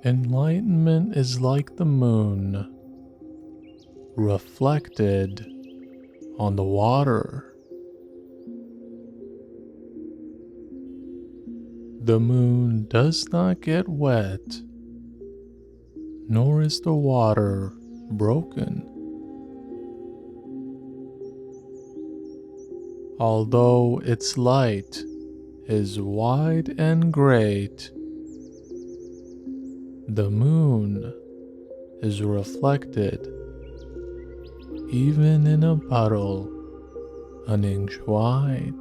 Enlightenment is like the moon, reflected on the water. The moon does not get wet, nor is the water broken. Although its light is wide and great, the moon is reflected even in a puddle an inch wide.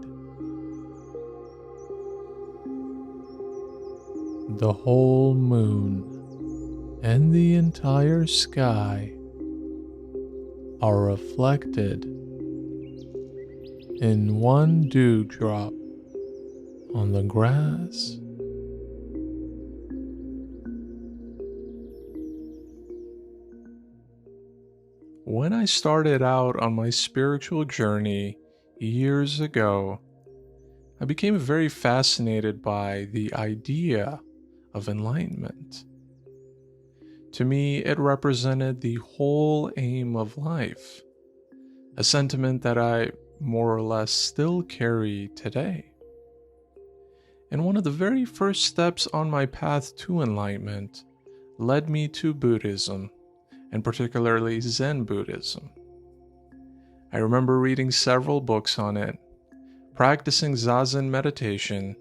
The whole moon and the entire sky are reflected in one dewdrop on the grass. When I started out on my spiritual journey years ago, I became very fascinated by the idea of enlightenment. To me, it represented the whole aim of life, a sentiment that I more or less still carry today. And one of the very first steps on my path to enlightenment led me to Buddhism, and particularly Zen Buddhism. I remember reading several books on it, practicing Zazen meditation,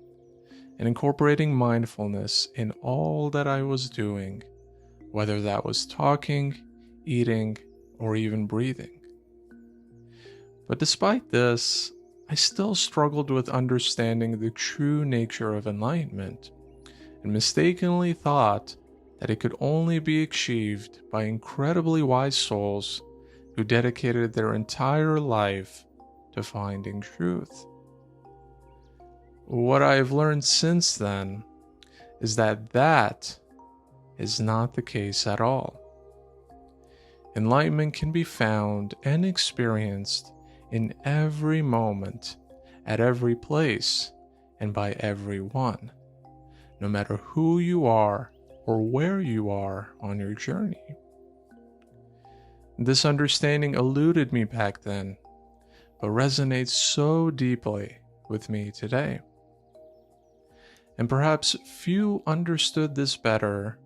and incorporating mindfulness in all that I was doing, whether that was talking, eating, or even breathing. But despite this, I still struggled with understanding the true nature of enlightenment, and mistakenly thought that it could only be achieved by incredibly wise souls who dedicated their entire life to finding truth. What I have learned since then is that that is not the case at all. Enlightenment can be found and experienced in every moment, at every place, and by everyone, no matter who you are or where you are on your journey. This understanding eluded me back then, but resonates so deeply with me today. And perhaps few understood this better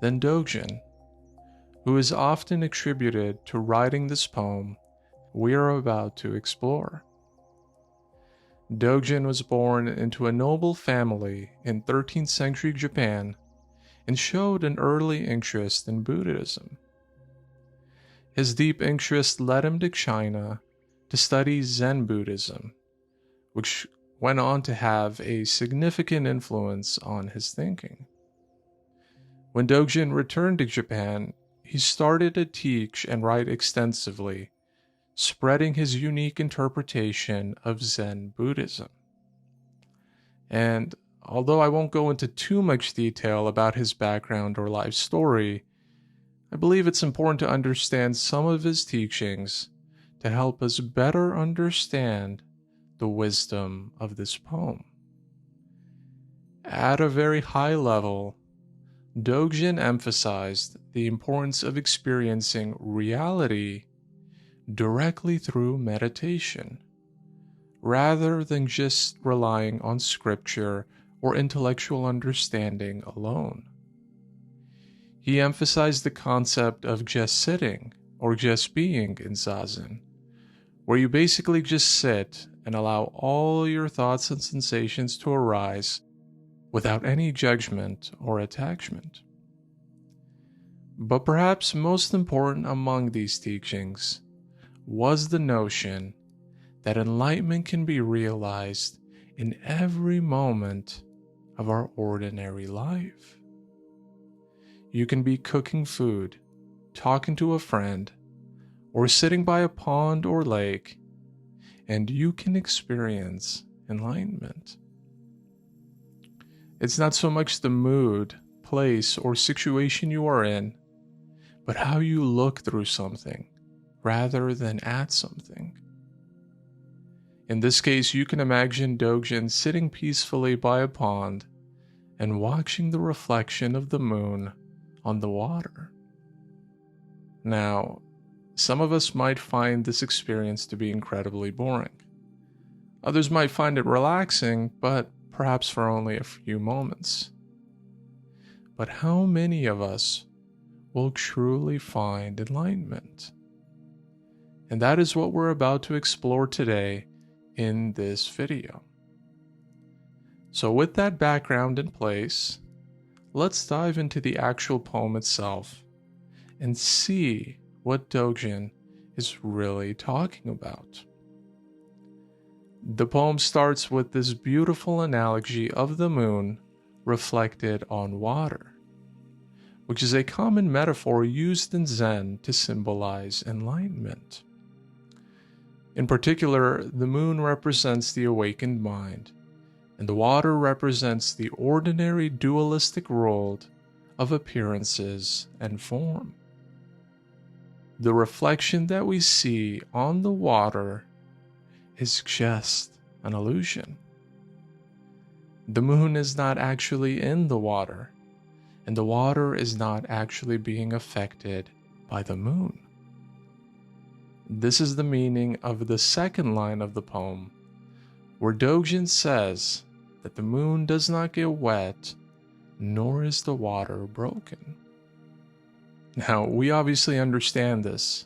than Dogen, who is often attributed to writing this poem we are about to explore. Dogen was born into a noble family in 13th century Japan and showed an early interest in Buddhism. His deep interest led him to China to study Zen Buddhism, which went on to have a significant influence on his thinking. When Dogen returned to Japan, he started to teach and write extensively, spreading his unique interpretation of Zen Buddhism. And although I won't go into too much detail about his background or life story, I believe it's important to understand some of his teachings to help us better understand the wisdom of this poem. At a very high level, Dogen emphasized the importance of experiencing reality directly through meditation, rather than just relying on scripture or intellectual understanding alone. He emphasized the concept of just sitting or just being in Zazen, where you basically just sit and allow all your thoughts and sensations to arise without any judgment or attachment. But perhaps most important among these teachings was the notion that enlightenment can be realized in every moment of our ordinary life. You can be cooking food, talking to a friend, or sitting by a pond or lake, and you can experience enlightenment. It's not so much the mood, place, or situation you are in, but how you look through something rather than at something. In this case, you can imagine Dogen sitting peacefully by a pond and watching the reflection of the moon on the water. Now, some of us might find this experience to be incredibly boring. Others might find it relaxing, but perhaps for only a few moments. But how many of us will truly find enlightenment? And that is what we're about to explore today in this video. So with that background in place, let's dive into the actual poem itself and see what Dogen is really talking about. The poem starts with this beautiful analogy of the moon reflected on water, which is a common metaphor used in Zen to symbolize enlightenment. In particular, the moon represents the awakened mind, and the water represents the ordinary dualistic world of appearances and form. The reflection that we see on the water is just an illusion. The moon is not actually in the water, and the water is not actually being affected by the moon. This is the meaning of the second line of the poem, where Dogen says that the moon does not get wet, nor is the water broken. Now, we obviously understand this,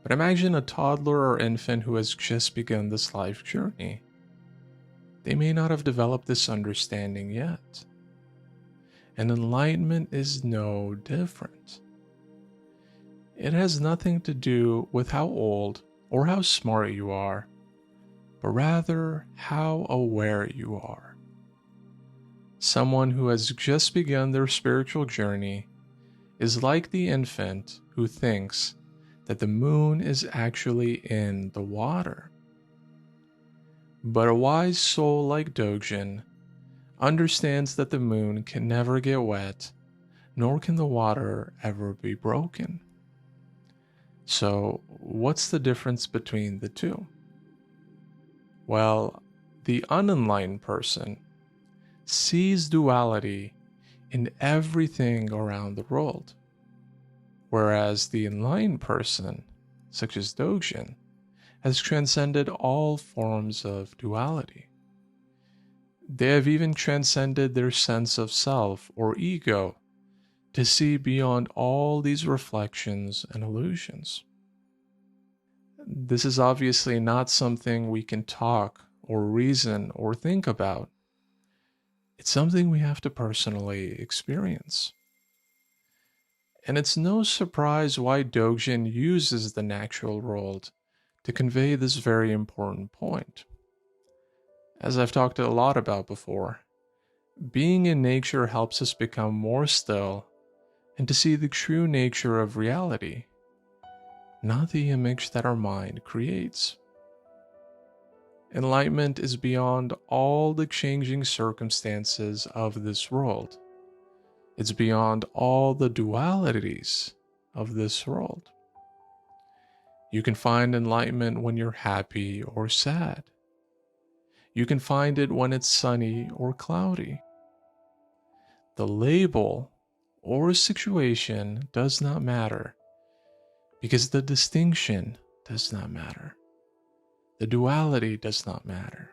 but imagine a toddler or infant who has just begun this life journey. They may not have developed this understanding yet. And enlightenment is no different. It has nothing to do with how old or how smart you are, but rather how aware you are. Someone who has just begun their spiritual journey is like the infant who thinks that the moon is actually in the water. But a wise soul like Dogen understands that the moon can never get wet, nor can the water ever be broken. So, what's the difference between the two? Well, the unenlightened person sees duality in everything around the world, whereas the enlightened person, such as Dogen, has transcended all forms of duality. They have even transcended their sense of self or ego to see beyond all these reflections and illusions. This is obviously not something we can talk or reason or think about. It's something we have to personally experience. And it's no surprise why Dogen uses the natural world to convey this very important point. As I've talked a lot about before, being in nature helps us become more still and to see the true nature of reality, not the image that our mind creates. Enlightenment is beyond all the changing circumstances of this world. It's beyond all the dualities of this world. You can find enlightenment when you're happy or sad. You can find it when it's sunny or cloudy. The label or situation does not matter, because the distinction does not matter. The duality does not matter.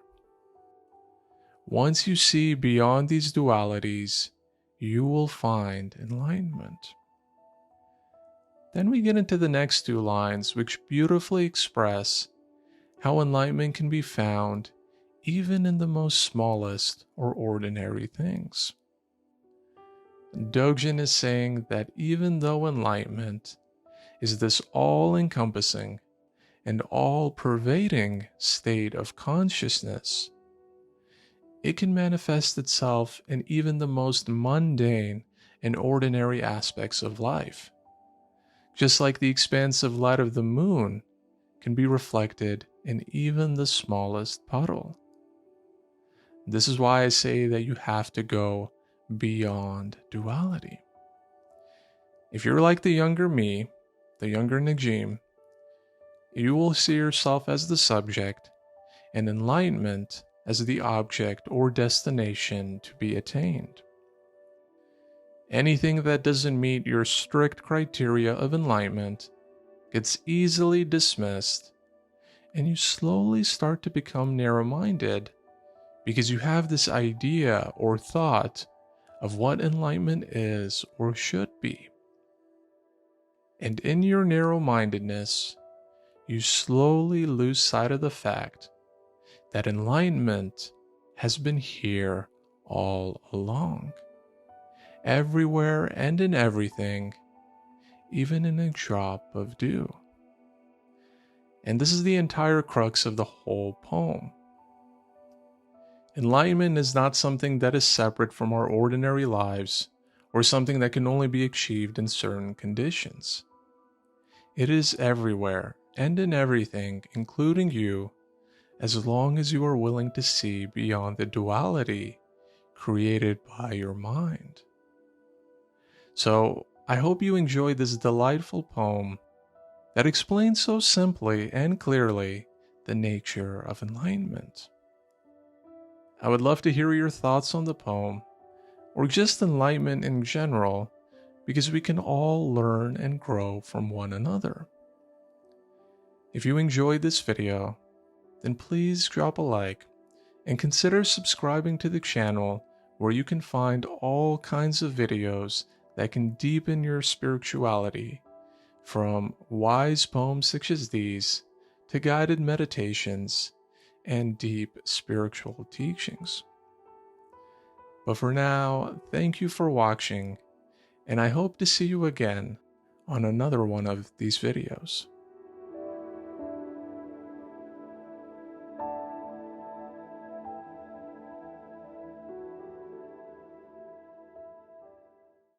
Once you see beyond these dualities, you will find enlightenment. Then we get into the next two lines, which beautifully express how enlightenment can be found even in the most smallest or ordinary things. Dogen is saying that even though enlightenment is this all-encompassing and all-pervading state of consciousness, it can manifest itself in even the most mundane and ordinary aspects of life. Just like the expansive light of the moon can be reflected in even the smallest puddle. This is why I say that you have to go beyond duality. If you're like the younger me, the younger Najim, you will see yourself as the subject and enlightenment as the object or destination to be attained. Anything that doesn't meet your strict criteria of enlightenment gets easily dismissed, and you slowly start to become narrow-minded because you have this idea or thought of what enlightenment is or should be. And in your narrow-mindedness, you slowly lose sight of the fact that enlightenment has been here all along. Everywhere and in everything, even in a drop of dew. And this is the entire crux of the whole poem. Enlightenment is not something that is separate from our ordinary lives or something that can only be achieved in certain conditions. It is everywhere and in everything, including you, as long as you are willing to see beyond the duality created by your mind. So, I hope you enjoyed this delightful poem that explains so simply and clearly the nature of enlightenment. I would love to hear your thoughts on the poem, or just enlightenment in general, because we can all learn and grow from one another. If you enjoyed this video, then please drop a like and consider subscribing to the channel, where you can find all kinds of videos that can deepen your spirituality, from wise poems such as these to guided meditations and deep spiritual teachings. But for now, thank you for watching, and I hope to see you again on another one of these videos.